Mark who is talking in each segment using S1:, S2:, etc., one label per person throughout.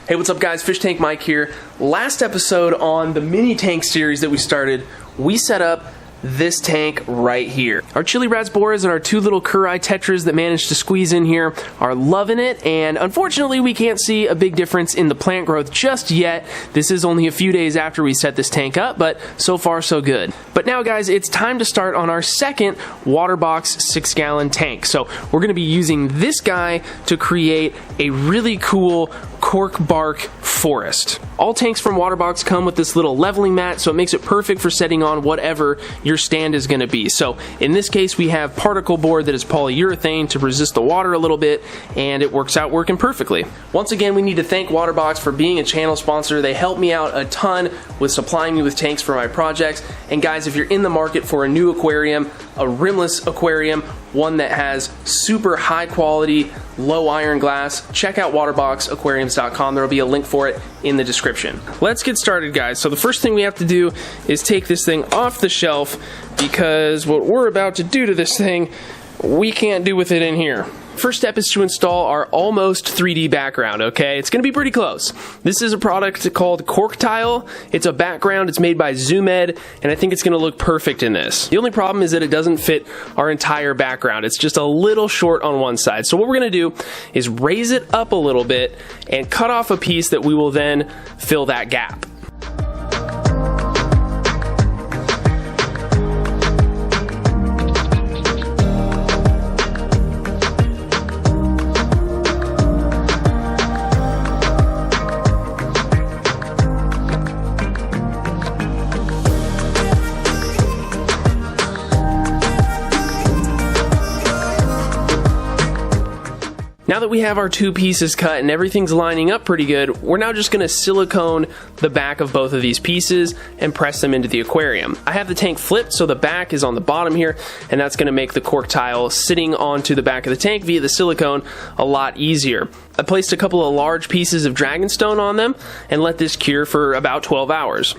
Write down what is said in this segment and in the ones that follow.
S1: Hey, what's up guys? Fish Tank Mike here. Last episode on the mini tank series that we started, we set up this tank right here. Our chili rasboras and our two little curry tetras that managed to squeeze in here are loving it, and unfortunately we can't see a big difference in the plant growth just yet. This is only a few days after we set this tank up, but so far so good. But now guys, it's time to start on our second water box 6-gallon tank. So we're going to be using this guy to create a really cool cork bark forest. All tanks from Waterbox come with this little leveling mat, so it makes it perfect for setting on whatever your stand is going to be. So in this case, we have particle board that is polyurethane to resist the water a little bit, and it works out working perfectly. Once again, we need to thank Waterbox for being a channel sponsor. They help me out a ton with supplying me with tanks for my projects. And guys, if you're in the market for a new aquarium, a rimless aquarium, one that has super high quality, low iron glass, check out waterboxaquariums.com. There will be a link for it in the description. Let's get started, guys. So the first thing we have to do is take this thing off the shelf, because what we're about to do to this thing, we can't do with it in here. First step is to install our almost 3D background, okay? It's gonna be pretty close. This is a product called Cork Tile. It's a background, it's made by ZoomEd, and I think it's gonna look perfect in this. The only problem is that it doesn't fit our entire background. It's just a little short on one side. So what we're gonna do is raise it up a little bit and cut off a piece that we will then fill that gap. Now that we have our two pieces cut and everything's lining up pretty good, we're now just going to silicone the back of both of these pieces and press them into the aquarium. I have the tank flipped so the back is on the bottom here, and that's going to make the cork tile sitting onto the back of the tank via the silicone a lot easier. I placed a couple of large pieces of dragonstone on them and let this cure for about 12 hours.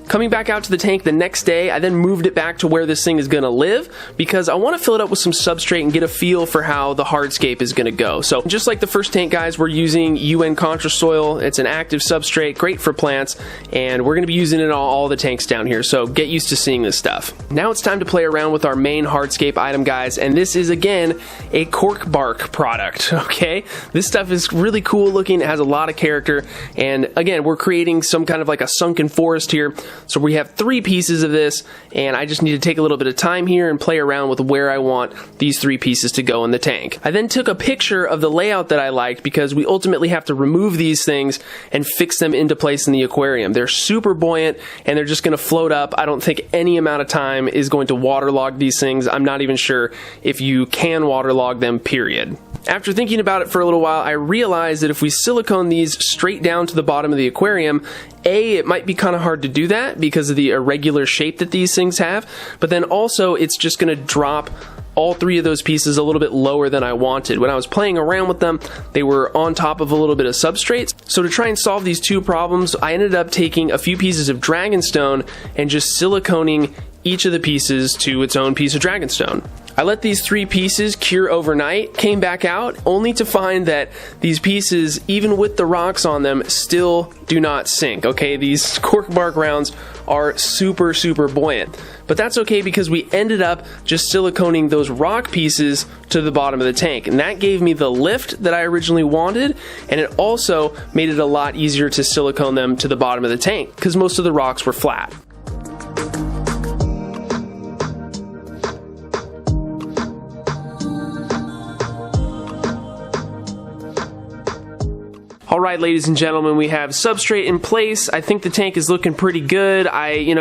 S1: Coming back out to the tank the next day, I then moved it back to where this thing is going to live, because I want to fill it up with some substrate and get a feel for how the hardscape is going to go. So just like the first tank, guys, we're using UN Contra soil. It's an active substrate, great for plants, and we're going to be using it on all the tanks down here, so get used to seeing this stuff. Now it's time to play around with our main hardscape item, guys, and this is, again, a cork bark product, okay? This stuff is really cool looking, it has a lot of character, and again, we're creating some kind of like a sunken forest here. So we have 3 pieces of this, and I just need to take a little bit of time here and play around with where I want these 3 pieces to go in the tank. I then took a picture of the layout that I liked, because we ultimately have to remove these things and fix them into place in the aquarium. They're super buoyant, and they're just going to float up. I don't think any amount of time is going to waterlog these things. I'm not even sure if you can waterlog them, period. After thinking about it for a little while, I realized that if we silicone these straight down to the bottom of the aquarium, it might be kind of hard to do that because of the irregular shape that these things have, but then also it's just going to drop all 3 of those pieces a little bit lower than I wanted. When I was playing around with them, they were on top of a little bit of substrate. So to try and solve these 2 problems, I ended up taking a few pieces of dragonstone and just siliconing each of the pieces to its own piece of dragonstone. I let these 3 pieces cure overnight, came back out, only to find that these pieces, even with the rocks on them, still do not sink, okay? These cork bark rounds are super, super buoyant. But that's okay, because we ended up just siliconing those rock pieces to the bottom of the tank, and that gave me the lift that I originally wanted, and it also made it a lot easier to silicone them to the bottom of the tank, because most of the rocks were flat. Alright, ladies and gentlemen, we have substrate in place. I think the tank is looking pretty good.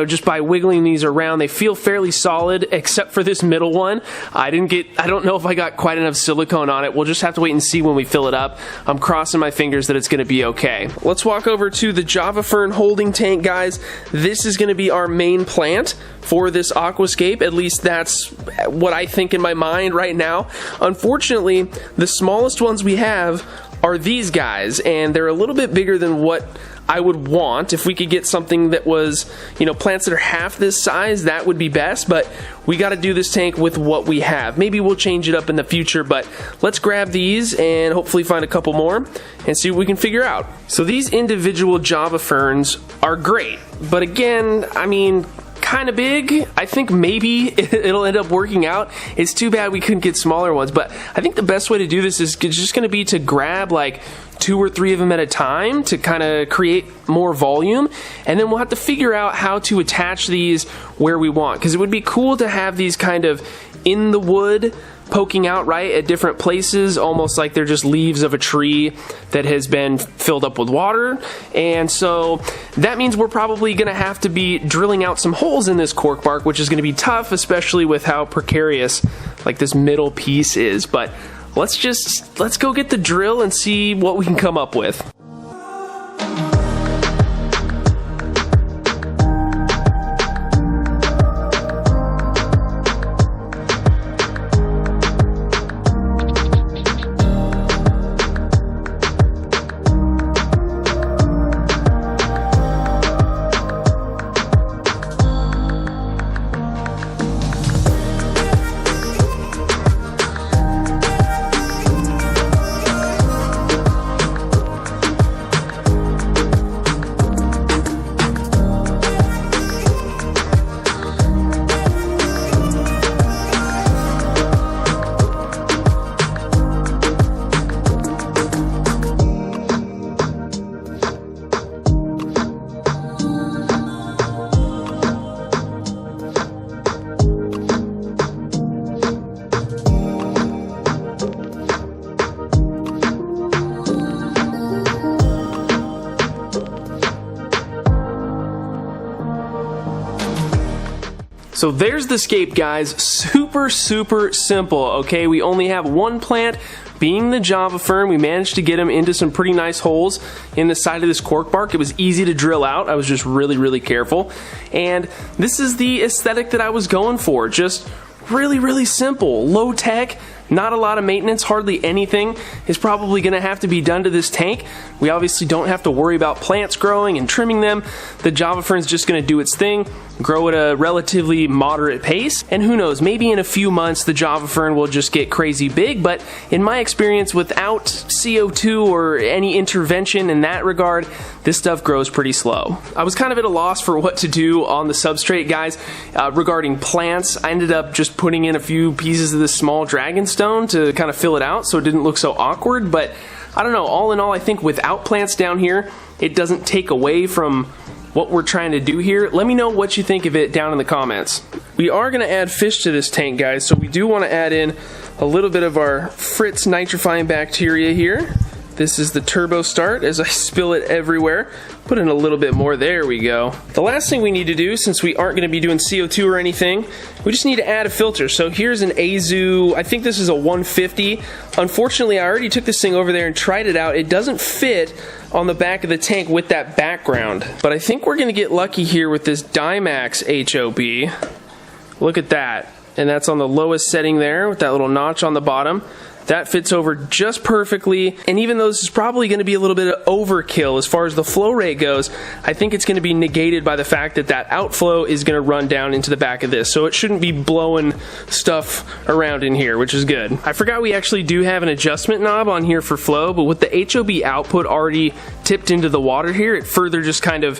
S1: Just by wiggling these around, they feel fairly solid, except for this middle one. I don't know if I got quite enough silicone on it. We'll just have to wait and see when we fill it up. I'm crossing my fingers that it's going to be okay. Let's walk over to the Java Fern holding tank, guys. This is going to be our main plant for this aquascape. At least that's what I think in my mind right now. Unfortunately, the smallest ones we have are these guys, and they're a little bit bigger than what I would want. If we could get something that was, plants that are half this size, that would be best, but we got to do this tank with what we have. Maybe we'll change it up in the future, but let's grab these and hopefully find a couple more and see what we can figure out. So these individual Java ferns are great, but again, I mean, kind of big. I think maybe it'll end up working out. It's too bad we couldn't get smaller ones, but I think the best way to do this is just going to be to grab like 2 or 3 of them at a time to kind of create more volume, and then we'll have to figure out how to attach these where we want, because it would be cool to have these kind of in the wood poking out right at different places, almost like they're just leaves of a tree that has been filled up with water. And so that means we're probably going to have to be drilling out some holes in this cork bark, which is going to be tough, especially with how precarious like this middle piece is. But let's go get the drill and see what we can come up with. So there's the scape, guys. Super simple, okay? We only have one plant, being the Java fern. We managed to get him into some pretty nice holes in the side of this cork bark. It was easy to drill out. I was just really careful. And this is the aesthetic that I was going for. Just really simple, low tech. Not a lot of maintenance, hardly anything is probably going to have to be done to this tank. We obviously don't have to worry about plants growing and trimming them. The Java fern's just going to do its thing, grow at a relatively moderate pace, and who knows, maybe in a few months the Java fern will just get crazy big, but in my experience, without CO2 or any intervention in that regard, this stuff grows pretty slow. I was kind of at a loss for what to do on the substrate, guys. Regarding plants, I ended up just putting in a few pieces of this small dragon stone to kind of fill it out so it didn't look so awkward, but I don't know, all in all, I think without plants down here, it doesn't take away from what we're trying to do here. Let me know what you think of it down in the comments. We are going to add fish to this tank, guys, so we do want to add in a little bit of our Fritz nitrifying bacteria here. This is the turbo start as I spill it everywhere. Put in a little bit more, there we go. The last thing we need to do, since we aren't going to be doing CO2 or anything, we just need to add a filter. So here's an Azu, I think this is a 150. Unfortunately, I already took this thing over there and tried it out. It doesn't fit on the back of the tank with that background. But I think we're going to get lucky here with this Dymax HOB. Look at that. And that's on the lowest setting there with that little notch on the bottom. That fits over just perfectly, and even though this is probably going to be a little bit of overkill as far as the flow rate goes, I think it's going to be negated by the fact that that outflow is going to run down into the back of this, so it shouldn't be blowing stuff around in here, which is good. I forgot we actually do have an adjustment knob on here for flow, but with the HOB output already tipped into the water here, it further just kind of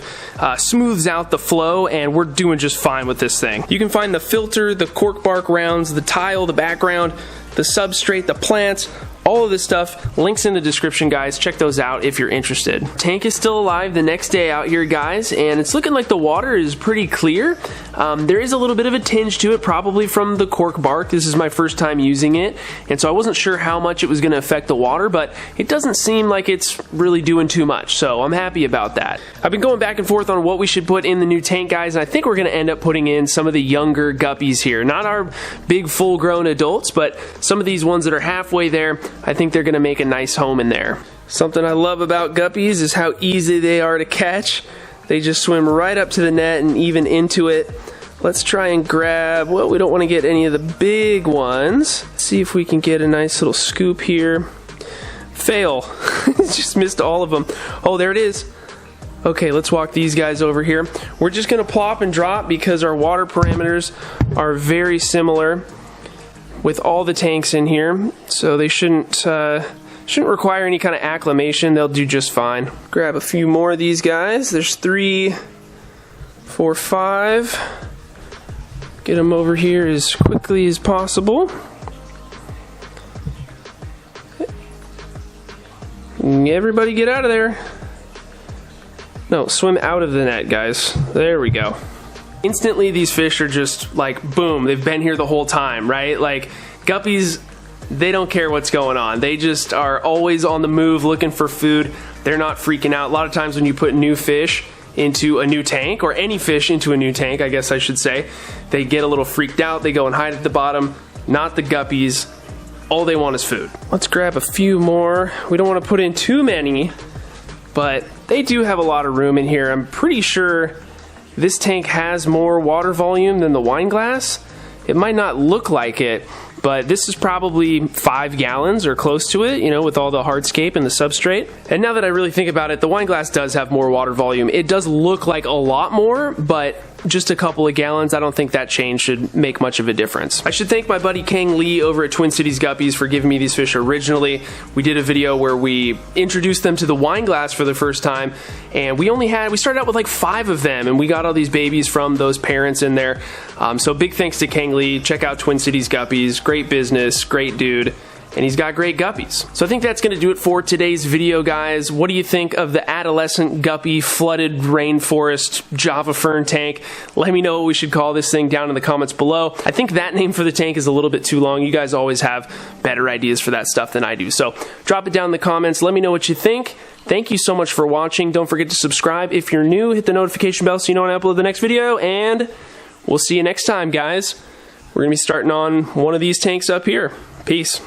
S1: smooths out the flow, and we're doing just fine with this thing. You can find the filter, the cork bark rounds, the tile, the background, the substrate, the plants, all of this stuff, links in the description, guys. Check those out if you're interested. Tank is still alive the next day out here, guys, and it's looking like the water is pretty clear. There is a little bit of a tinge to it, probably from the cork bark. This is my first time using it, and so I wasn't sure how much it was going to affect the water, but it doesn't seem like it's really doing too much, so I'm happy about that. I've been going back and forth on what we should put in the new tank, guys, and I think we're going to end up putting in some of the younger guppies here. Not our big full-grown adults, but some of these ones that are halfway there. I think they're going to make a nice home in there. Something I love about guppies is how easy they are to catch. They just swim right up to the net and even into it. Let's try and grab, well, we don't want to get any of the big ones. Let's see if we can get a nice little scoop here. Fail. Just missed all of them. Oh, there it is. Okay, let's walk these guys over here. We're just gonna plop and drop because our water parameters are very similar with all the tanks in here, so they shouldn't require any kind of acclimation. They'll do just fine. Grab a few more of these guys. There's 3, 4, 5. Get them over here as quickly as possible. Everybody get out of there. No, swim out of the net, guys. There we go. Instantly, these fish are just like, boom, they've been here the whole time, right? Like, guppies, they don't care what's going on. They just are always on the move looking for food. They're not freaking out. A lot of times when you put new fish into a new tank, or any fish into a new tank, I guess I should say, they get a little freaked out. They go and hide at the bottom. Not the guppies. All they want is food. Let's grab a few more. We don't want to put in too many, but they do have a lot of room in here. I'm pretty sure this tank has more water volume than the wine glass. It might not look like it, but this is probably 5 gallons or close to it, you know, with all the hardscape and the substrate. And now that I really think about it, the wine glass does have more water volume. It does look like a lot more, but just a couple of gallons, I don't think that change should make much of a difference. I should thank my buddy Kang Lee over at Twin Cities Guppies for giving me these fish originally. We did a video where we introduced them to the wine glass for the first time, and we started out with like 5 of them, and we got all these babies from those parents in there. So big thanks to Kang Lee. Check out Twin Cities Guppies. Great business, great dude. And he's got great guppies. So I think that's going to do it for today's video, guys. What do you think of the adolescent guppy flooded rainforest Java fern tank? Let me know what we should call this thing down in the comments below. I think that name for the tank is a little bit too long. You guys always have better ideas for that stuff than I do. So drop it down in the comments. Let me know what you think. Thank you so much for watching. Don't forget to subscribe if you're new. Hit the notification bell so you know when I upload the next video. And we'll see you next time, guys. We're going to be starting on one of these tanks up here. Peace.